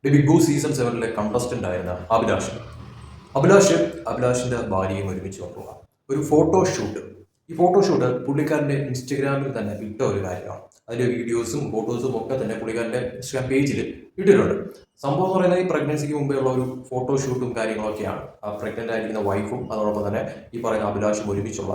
Big boss season 7 contestant ആയിരുന്ന അഭിലാഷിന്റെ ഭാര്യയും ഒരുമിച്ച് വന്നു ഒരു ഫോട്ടോഷൂട്ട്. ഈ ഫോട്ടോഷൂട്ട് പുള്ളിക്കാരന്റെ ഇൻസ്റ്റഗ്രാമിൽ തന്നെ ഇട്ട ഒരു കാര്യമാണ്. അതിന്റെ വീഡിയോസും ഫോട്ടോസും ഒക്കെ തന്നെ പുള്ളിക്കാരന്റെ ഇൻസ്റ്റാഗ്രാം പേജിൽ ഇട്ടിട്ടുണ്ട്. സംഭവം എന്ന് പറയുന്നത് ഈ പ്രഗ്നൻസിക്ക് മുമ്പേ ഉള്ള ഒരു ഫോട്ടോഷൂട്ടും കാര്യങ്ങളൊക്കെയാണ്. പ്രഗ്നന്റ് ആയിരിക്കുന്ന വൈഫും അതോടൊപ്പം തന്നെ ഈ പറയുന്ന അഭിലാഷും ഒരുമിച്ചുള്ള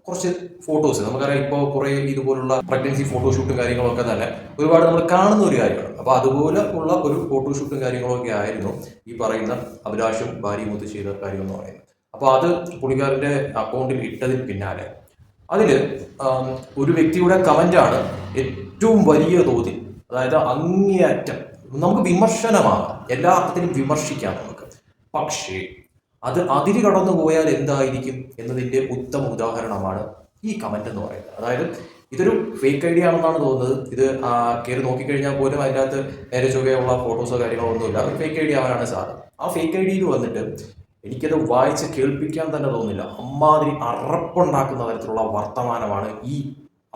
കുറച്ച് ഫോട്ടോസ്. നമുക്കറിയാം ഇപ്പോൾ കുറേ ഇതുപോലുള്ള പ്രഗ്നൻസി ഫോട്ടോഷൂട്ടും കാര്യങ്ങളൊക്കെ തന്നെ ഒരുപാട് നമ്മൾ കാണുന്ന ഒരു കാര്യമാണ്. അപ്പോൾ അതുപോലെ ഉള്ള ഒരു ഫോട്ടോഷൂട്ടും കാര്യങ്ങളൊക്കെ ആയിരുന്നു ഈ പറയുന്ന അഭിലാഷും ഭാര്യയും ഒത്ത് ചെയ്ത കാര്യം എന്ന് പറയുന്നത്. അപ്പോൾ അത് പുള്ളിക്കാരന്റെ അക്കൗണ്ടിൽ ഇട്ടതിന് പിന്നാലെ അതില് ഒരു വ്യക്തിയുടെ കമന്റാണ് ഏറ്റവും വലിയ തോതിൽ, അതായത് അങ്ങേയറ്റം നമുക്ക് വിമർശനമാകാം, എല്ലാ അർത്ഥത്തിലും വിമർശിക്കാം നമുക്ക്. പക്ഷേ അത് അതിര് കടന്നു പോയാൽ എന്തായിരിക്കും എന്നതിന്റെ ഉത്തമ ഉദാഹരണമാണ് ഈ കമന്റ് എന്ന് പറയുന്നത്. അതായത് ഇതൊരു ഫേക്ക് ഐഡിയ ആണെന്നാണ് തോന്നുന്നത്. ഇത് കയറി നോക്കിക്കഴിഞ്ഞാൽ പോലും അതിനകത്ത് നേരെ ചൊവ്വയുള്ള ഫോട്ടോസോ കാര്യങ്ങളോ ഒന്നുമില്ല. ഒരു ഫേക്ക് ഐഡിയ ആവാനാണ് സാധ്യത. ആ ഫേക്ക് ഐഡിയയിൽ വന്നിട്ട് എനിക്കത് വായിച്ച് കേൾപ്പിക്കാൻ തന്നെ തോന്നില്ല. അമ്മാതിരി അറപ്പുണ്ടാക്കുന്ന തരത്തിലുള്ള വർത്തമാനമാണ് ഈ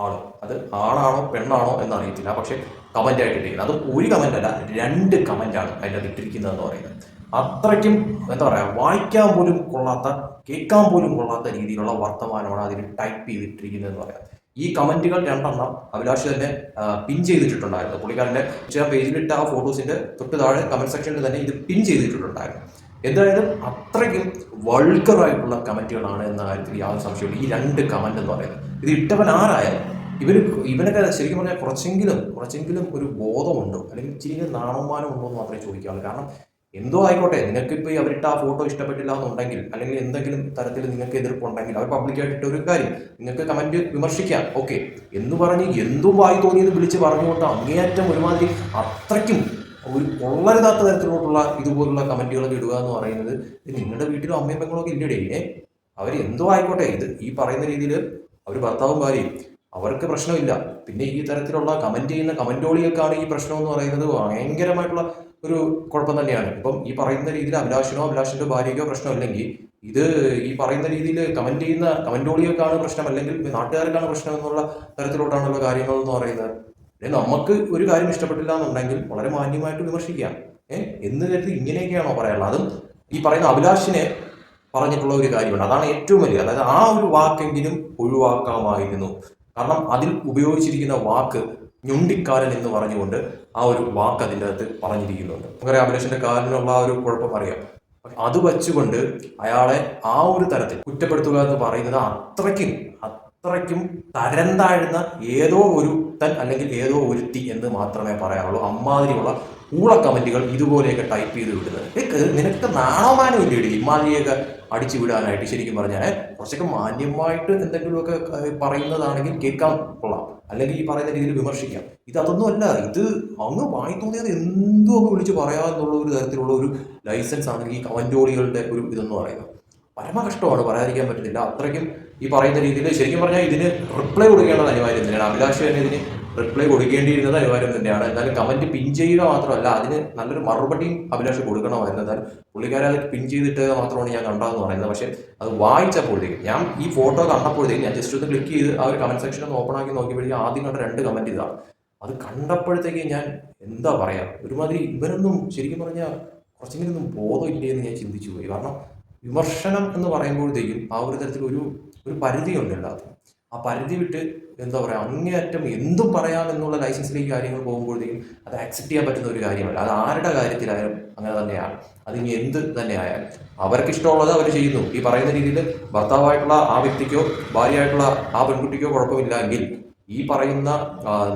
ആള്, അത് ആണാണോ പെണ്ണാണോ എന്നറിയത്തില്ല, പക്ഷെ കമന്റ് ആയിട്ട് ഇട്ടിരിക്കുന്നത്. അത് ഒരു കമന്റ് അല്ല, 2 കമന്റാണ് അതിൻ്റെ ഇട്ടിരിക്കുന്നത് എന്ന് പറയുന്നത്. അത്രയ്ക്കും എന്താ പറയാ, വായിക്കാൻ പോലും കൊള്ളാത്ത, കേൾക്കാൻ പോലും കൊള്ളാത്ത രീതിയിലുള്ള വർത്തമാനമാണ് അതിൽ ടൈപ്പ് ചെയ്തിട്ടിരിക്കുന്നത് എന്ന് പറയാം. ഈ കമന്റുകൾ 2 അഭിലാഷ് തന്നെ പിൻ ചെയ്തിട്ടുണ്ടായിരുന്നു. പുള്ളിക്കാരന്റെ പേജിലിട്ട ആ ഫോട്ടോസിന്റെ തൊട്ട് താഴെ കമന്റ് സെക്ഷനിൽ തന്നെ ഇത് പിൻ ചെയ്തിട്ടുണ്ടായിരുന്നു. എന്തായാലും അത്രയ്ക്കും വൾഗറായിട്ടുള്ള കമന്റുകളാണ് എന്ന കാര്യത്തിൽ യാതൊരു സംശയമില്ല ഈ 2 കമന്റ് എന്ന് പറയുന്നത്. ഇത് ഇട്ടവൻ ആരായാലും ഇവനൊക്കെ ശരിക്കും പറഞ്ഞാൽ കുറച്ചെങ്കിലും ഒരു ബോധമുണ്ടോ, അല്ലെങ്കിൽ ഇച്ചിരി നാണവമാനം ഉണ്ടോ എന്ന് മാത്രമേ ചോദിക്കാവുള്ളൂ. കാരണം എന്തോ ആയിക്കോട്ടെ, നിങ്ങൾക്ക് ഇപ്പോൾ അവരിട്ട ആ ഫോട്ടോ ഇഷ്ടപ്പെട്ടില്ല എന്നുണ്ടെങ്കിൽ, അല്ലെങ്കിൽ എന്തെങ്കിലും തരത്തിൽ നിങ്ങൾക്ക് എതിർപ്പുണ്ടെങ്കിൽ, അവർ പബ്ലിക്കായിട്ട് ഇട്ട ഒരു കാര്യം നിങ്ങൾക്ക് കമന്റ് വിമർശിക്കാം, ഓക്കെ എന്ന് പറഞ്ഞ് എന്തും വായി തോന്നിയത് വിളിച്ച് പറഞ്ഞുകൊണ്ട് അങ്ങേയറ്റം ഒരുമാതിരി അത്രയ്ക്കും ഒരു കൊള്ളരുതാത്ത തരത്തിലോട്ടുള്ള ഇതുപോലുള്ള കമന്റുകളൊക്കെ ഇടുക എന്ന് പറയുന്നത് നിങ്ങളുടെ വീട്ടിലും അമ്മയും പെങ്ങളൊക്കെ ഇല്ലടേ. അവർ എന്തോ ആയിക്കോട്ടെ, ഇത് ഈ പറയുന്ന രീതിയിൽ അവർ ഭർത്താവും ഭാര്യയും അവർക്ക് പ്രശ്നമില്ല. പിന്നെ ഈ തരത്തിലുള്ള കമന്റ് ചെയ്യുന്ന കമന്റോളിയൊക്കെയാണ് ഈ പ്രശ്നം എന്ന് പറയുന്നത്. ഭയങ്കരമായിട്ടുള്ള ഒരു കുഴപ്പം തന്നെയാണ്. ഇപ്പം ഈ പറയുന്ന രീതിയിൽ അഭിലാഷിന്റെ ഭാര്യയ്ക്കോ പ്രശ്നമില്ലെങ്കിൽ, ഇത് ഈ പറയുന്ന രീതിയിൽ കമന്റ് ചെയ്യുന്ന കമന്റോളിയൊക്കെയാണ് പ്രശ്നം, അല്ലെങ്കിൽ നാട്ടുകാർക്കാണ് പ്രശ്നം എന്നുള്ള തരത്തിലോട്ടാണുള്ള കാര്യങ്ങൾ എന്ന് പറയുന്നത്. നമുക്ക് ഒരു കാര്യം ഇഷ്ടപ്പെട്ടില്ല എന്നുണ്ടെങ്കിൽ വളരെ മാന്യമായിട്ട് വിമർശിക്കാം. എന്ന് കരുതി ഇങ്ങനെയൊക്കെയാണോ പറയാനുള്ളത്? അതും ഈ പറയുന്ന അഭിലാഷിനെ പറഞ്ഞിട്ടുള്ള ഒരു കാര്യമാണ്. അതാണ് ഏറ്റവും വലിയ, അതായത് ആ ഒരു വാക്കെങ്കിലും ഒഴിവാക്കാമായിരുന്നു. കാരണം അതിൽ ഉപയോഗിച്ചിരിക്കുന്ന വാക്ക് ഞൊണ്ടിക്കാരൻ എന്ന് പറഞ്ഞുകൊണ്ട് ആ ഒരു വാക്ക് അതിൻ്റെ അകത്ത് പറഞ്ഞിരിക്കുന്നുണ്ട്. നമുക്കറിയാം അഭിലാഷിന്റെ കാലിനുള്ള ആ ഒരു കുഴപ്പം അറിയാം. അത് വച്ചുകൊണ്ട് അയാളെ ആ ഒരു തരത്തിൽ കുറ്റപ്പെടുത്തുക എന്ന് പറയുന്നത് അത്രയ്ക്കും തരം താഴ്ന്ന ഏതോ ഒരു തൻ അല്ലെങ്കിൽ ഏതോ ഒരുത്തി എന്ന് മാത്രമേ പറയാനുള്ളൂ. അമ്മാതിരിയുള്ള ഊള കമന്റുകൾ ഇതുപോലെയൊക്കെ ടൈപ്പ് ചെയ്ത് വിടുന്നത്. നിനക്ക് നാണമാനം ഇല്ലേടി ഇമാതിരിയൊക്കെ അടിച്ചു വിടാനായിട്ട്? ശരിക്കും പറഞ്ഞാൽ കുറച്ചൊക്കെ മാന്യമായിട്ട് എന്തെങ്കിലുമൊക്കെ പറയുന്നതാണെങ്കിൽ കേൾക്കാൻ കൊള്ളാം, അല്ലെങ്കിൽ ഈ പറയുന്ന രീതിയിൽ വിമർശിക്കാം. അതൊന്നുമല്ല, ഇത് അങ്ങ് വായി തോന്നിയത് എന്തോ അങ്ങ് വിളിച്ച് പറയാമെന്നുള്ള ഒരു തരത്തിലുള്ള ഒരു ലൈസൻസ് ആണ് ഈ കമന്റോളികളുടെ ഒരു ഇതെന്ന് പറയുന്നത്. പരമ കഷ്ടമാണ്, പറയാതിരിക്കാൻ പറ്റുന്നില്ല. അത്രയ്ക്കും ഈ പറയുന്ന രീതിയിൽ ശരിക്കും പറഞ്ഞാൽ ഇതിന് റിപ്ലൈ കൊടുക്കേണ്ടത് അനിവാര്യം തന്നെയാണ്. അഭിലാഷ് തന്നെ ഇതിന് റിപ്ലൈ കൊടുക്കേണ്ടിയിരുന്നത് അനിവാര്യം തന്നെയാണ്. എന്നാലും കമന്റ് പിൻ ചെയ്യുക മാത്രമല്ല, അതിന് നല്ലൊരു മറുപടിയും അഭിലാഷ് കൊടുക്കണമായിരുന്നു. എന്നാലും പുള്ളിക്കാരെ അത് പിൻ ചെയ്തിട്ട് മാത്രമാണ് ഞാൻ കണ്ടതെന്ന് പറയുന്നത്. പക്ഷേ അത് വായിച്ചപ്പോഴത്തേക്കും, ഞാൻ ഈ ഫോട്ടോ കണ്ടപ്പോഴത്തേക്കും ഞാൻ ജസ്റ്റ് ഒന്ന് ക്ലിക്ക് ചെയ്ത് ആ ഒരു കമന്റ് സെക്ഷൻ ഒന്ന് ഓപ്പൺ ആക്കി നോക്കിയപ്പോഴേക്കും ആദ്യം കണ്ട 2 കമന്റ് ഇതാണ്. അത് കണ്ടപ്പോഴത്തേക്ക് ഞാൻ എന്താ പറയാ, ഒരുമാതിരി ഇവരൊന്നും ശരിക്കും പറഞ്ഞാൽ കുറച്ചെങ്കിലും ബോധമില്ലേ എന്ന് ഞാൻ ചിന്തിച്ചു പോയി. കാരണം വിമർശനം എന്ന് പറയുമ്പോഴത്തേക്കും ആ ഒരു തരത്തിൽ ഒരു പരിധിയുണ്ട് എല്ലാത്തിനും. ആ പരിധി വിട്ട് എന്താ പറയുക, അങ്ങേയറ്റം എന്തും പറയാമെന്നുള്ള ലൈസൻസിലേക്ക് കാര്യങ്ങൾ പോകുമ്പോഴത്തേക്കും അത് ആക്സെപ്റ്റ് ചെയ്യാൻ പറ്റുന്ന ഒരു കാര്യമല്ല. അത് ആരുടെ കാര്യത്തിലായാലും അങ്ങനെ തന്നെയാണ്. അതിനി എന്ത് തന്നെ ആയാലും അവർക്ക് ഇഷ്ടമുള്ളത് അവർ ചെയ്യുന്നു. ഈ പറയുന്ന രീതിയിൽ ഭർത്താവായിട്ടുള്ള ആ വ്യക്തിക്കോ ഭാര്യയായിട്ടുള്ള ആ പെൺകുട്ടിക്കോ കുഴപ്പമില്ല എങ്കിൽ ഈ പറയുന്ന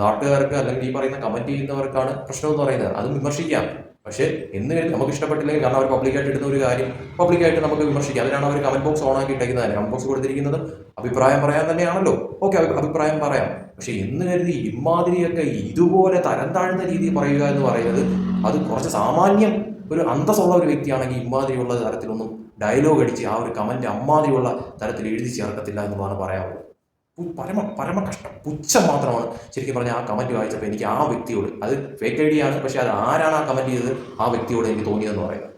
നാട്ടുകാർക്ക് അല്ലെങ്കിൽ ഈ പറയുന്ന കമന്റ് ചെയ്യുന്നവർക്കാണ് പ്രശ്നം എന്ന് പറയുന്നത്. അതും വിമർശിക്കാം. പക്ഷേ എന്ന് കഴിഞ്ഞ് നമുക്ക് ഇഷ്ടപ്പെട്ടില്ലെങ്കിൽ, കാരണം അവർ പബ്ലിക്കായിട്ട് ഇടുന്ന ഒരു കാര്യം പബ്ലിക്കായിട്ട് നമുക്ക് വിമർശിക്കാം. അതിനാണ് അവർ കമന്റ് ബോക്സ് ഓൺ ആക്കി ഇട്ടേക്കുന്നത്. കമന്റ് ബോക്സ് കൊടുത്തിരിക്കുന്നത് അഭിപ്രായം പറയാൻ തന്നെയാണല്ലോ. ഓക്കെ, അഭിപ്രായം പറയാം. പക്ഷെ എന്ന് കരുതി ഇമാതിരിയൊക്കെ ഇതുപോലെ തരം താഴ്ന്ന രീതിയിൽ പറയുക എന്ന് പറയുന്നത്, അത് കുറച്ച് സാമാന്യം ഒരു അന്തസ്സുള്ള ഒരു വ്യക്തിയാണെങ്കിൽ ഇമാതിരിയുള്ള തരത്തിലൊന്നും ഡയലോഗ് അടിച്ച് ആ ഒരു കമന്റ് അമ്മാതിരിയുള്ള തരത്തിൽ എഴുതി ചേർക്കത്തില്ല എന്നുള്ളതാണ് പറയാനുള്ളത്. പരമ കഷ്ടം, പുച്ഛം മാത്രമാണ് ശരിക്കും പറഞ്ഞാൽ ആ കമന്റ് വായിച്ചപ്പോൾ എനിക്ക് ആ വ്യക്തിയോട്, അത് ഫേക്ക് ഐഡിയ ആണ്, പക്ഷെ അത് ആരാണ് ആ കമന്റ് ചെയ്തത് ആ വ്യക്തിയോട് എനിക്ക് തോന്നിയതെന്ന് പറയുന്നത്.